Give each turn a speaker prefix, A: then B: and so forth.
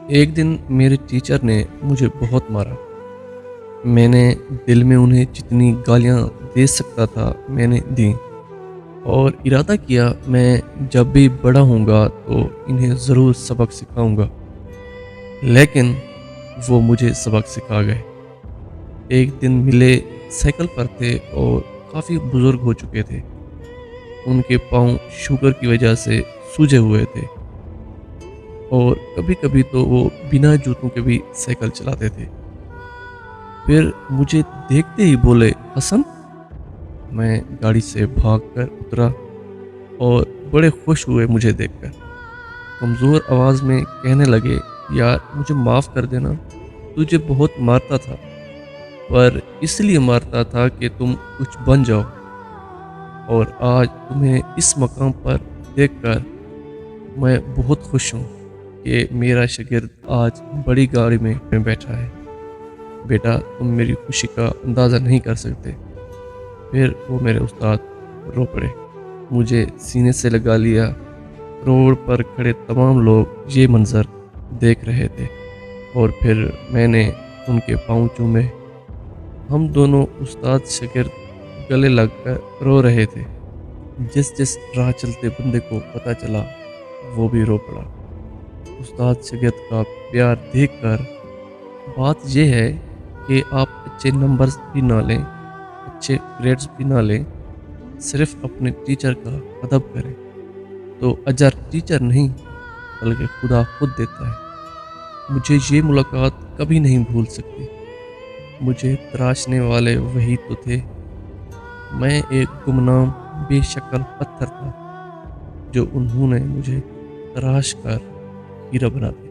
A: ایک دن میرے ٹیچر نے مجھے بہت مارا۔ میں نے دل میں انہیں جتنی گالیاں دے سکتا تھا میں نے دیں، اور ارادہ کیا میں جب بھی بڑا ہوں گا تو انہیں ضرور سبق سکھاؤں گا۔ لیکن وہ مجھے سبق سکھا گئے۔ ایک دن ملے، سائیکل پر تھے اور کافی بزرگ ہو چکے تھے۔ ان کے پاؤں شوگر کی وجہ سے سوجے ہوئے تھے، اور کبھی کبھی تو وہ بنا جوتوں کے بھی سائیکل چلاتے تھے۔ پھر مجھے دیکھتے ہی بولے، حسن۔ میں گاڑی سے بھاگ کر اترا اور بڑے خوش ہوئے مجھے دیکھ کر۔ کمزور آواز میں کہنے لگے، یار مجھے معاف کر دینا، تجھے بہت مارتا تھا، پر اس لیے مارتا تھا کہ تم کچھ بن جاؤ، اور آج تمہیں اس مقام پر دیکھ کر میں بہت خوش ہوں کہ میرا شاگرد آج بڑی گاڑی میں بیٹھا ہے۔ بیٹا، تم میری خوشی کا اندازہ نہیں کر سکتے۔ پھر وہ میرے استاد رو پڑے، مجھے سینے سے لگا لیا۔ روڈ پر کھڑے تمام لوگ یہ منظر دیکھ رہے تھے، اور پھر میں نے ان کے پاؤں چومے۔ ہم دونوں استاد شاگرد گلے لگ کر رو رہے تھے۔ جس راہ چلتے بندے کو پتہ چلا وہ بھی رو پڑا۔ استاد شاگرد کا پیار دیکھ کر بات یہ ہے کہ آپ اچھے نمبرز بھی نہ لیں، اچھے گریڈز بھی نہ لیں، صرف اپنے ٹیچر کا ادب کریں تو اجر ٹیچر نہیں بلکہ خدا خود دیتا ہے۔ مجھے یہ ملاقات کبھی نہیں بھول سکتی۔ مجھے تراشنے والے وہی تو تھے۔ میں ایک گمنام بے شکل پتھر تھا جو انہوں نے مجھے تراش کر ہیرا بنا دیا۔